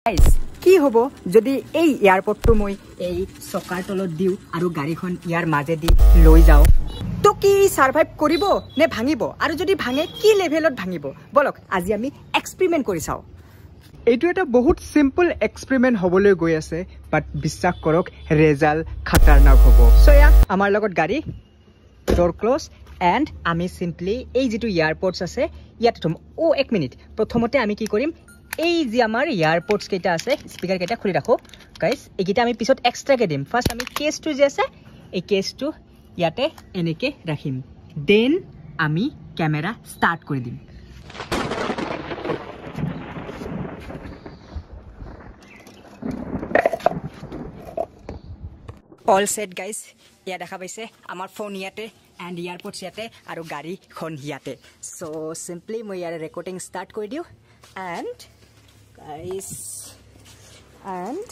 guys কি হব যদি এই এয়াৰপোৰ্টটো মই এই সকাৰ তলত দিও আৰু গাড়ীখন ইয়াৰ মাজেদি লৈ যাও তো কি সাৰ্ভাইভ কৰিব নে ভাঙিব আৰু যদি ভাঙে কি লেভেলত ভাঙিব বলক আজি আমি এক্সপেৰিমেন্ট কৰি চাও এইটো এটা বহুত সিম্পল এক্সপেৰিমেন্ট হবলৈ গৈ আছে বাট বিশ্বাস কৰক ৰিজাল্ট খতৰনাক হ'ব সয়া আমাৰ লগত গাড়ী ডোৰ ক্লোজ এন্ড আমি সিম্পলি এই যেটো এয়াৰপোৰ্টস আছে ইয়াত থম ও এক মিনিট প্ৰথমতে আমি কি কৰিম এই যে আমাৰ এয়াৰপোৰ্টস কেটা আছে স্পিকাৰ কেটা খুলি ৰাখো গাইস এইকিটা আমি পিছত এক্সট্ৰাকে দিম ফাৰ্স্ট আমি কেসটো যে আছে এই কেসটো ইয়াতে এনেকে ৰাখিম দেন আমি ক্যামেৰা স্টাৰ্ট কৰি দিম অল সেট গাইস ইয়া দেখা পাইছে আমাৰ ফোন ইয়াতে এন্ড এয়াৰপোৰ্টস ইয়াতে আৰু গাড়ীখন ইয়াতে সো সিম্পলি মই ইয়াৰ ৰেকৰ্ডিং স্টাৰ্ট কৰি দিও and guys and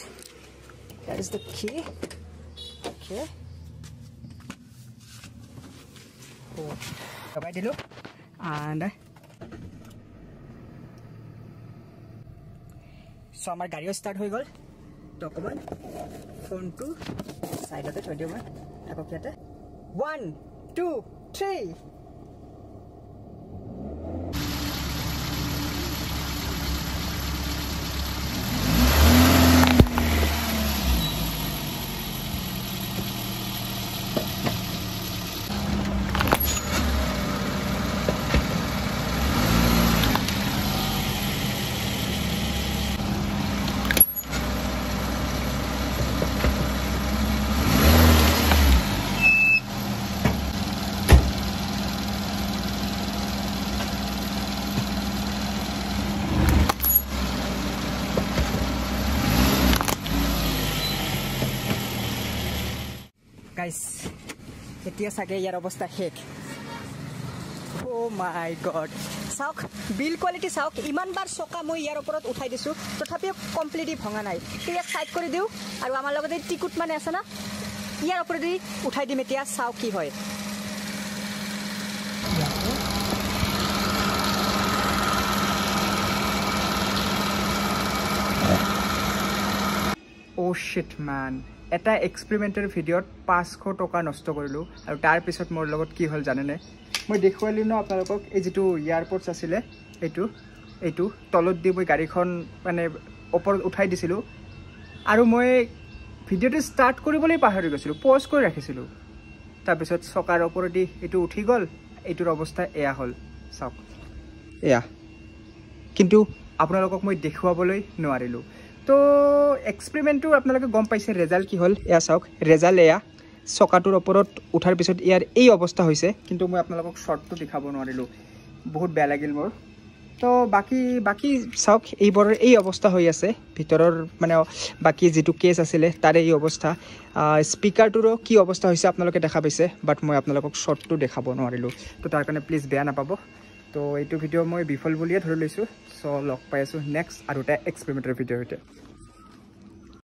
that is the key okay cover dilo and so amar gario start hoy gol document phone to side ote thoi diu ma ako kiate 1 2 3 guys এতিয়া সাগে ইয়াৰ অৱস্থা hack ও মাই god সাওক বিল quality সাওক ইমান বাৰ চকা মই ইয়াৰ ওপৰত উঠাই দিছো তথাপিও completely ভঙা নাই ইয়াক সাইড কৰি দিও আৰু আমাৰ লগতে টিকুট মানে আছে না ইয়াৰ ওপৰত দি উঠাই দিম এতিয়া সাওক কি হয় oh shit man এটা এক্সপেৰিমেন্টেৰ ভিডিঅ'ত 500 টকা নষ্ট কৰিলো আৰু তাৰ পিছত মোৰ লগত কি হল জানেনে মই দেখুৱাইলি ন আপোনালোকক এই যেটো এয়াৰপোৰ্টস আছিল এইটো তলত দি মই গাড়ীখন মানে ওপৰত উঠাই দিছিলো আৰু মই ভিডিঅ'টো ষ্টাৰ্ট কৰিবলৈ পাহৰি গৈছিলো পজ কৰি ৰাখিছিলো তাৰ পিছত চকাৰ ওপৰত দি এইটো উঠি গল এইটোৰ অৱস্থা এয়া হল চাওক এয়া কিন্তু আপোনালোকক মই দেখুৱাবলৈ নোৱাৰিলো তো এক্সপেৰিমেন্টটো আপোনালোকে গম পাইছে ৰিজাল্ট কি হল এয়া চাওক ৰিজাল্ট এয়া চকাটোৰ ওপৰত উঠাৰ পিছত ইয়াৰ এই অৱস্থা হৈছে কিন্তু মই আপোনালোকক শৰ্টটো দেখাব নোৱাৰিলো বহুত বেয়া লাগিল মোৰ তো বাকি চাওক এইবোৰৰ এই অৱস্থা হৈ আছে ভিতৰৰ মানে বাকি যেটো কেস আছিল তাৰ এই অৱস্থা স্পিকাৰটোৰো কি অৱস্থা হৈছে আপোনালোকে দেখা পাইছে বাট মই আপোনালোকক শৰ্টটো দেখাব নোৱাৰিলো তো তাৰ কাৰণে প্লিজ বেয়া নাপাব তো এইটো ভিডিঅ' মই বিফল বুলিয়ে ধৰি লৈছো সো লগ পাই আছো নেক্সট আৰু এটা এক্সপেৰিমেন্টেৰ ভিডিঅ'তে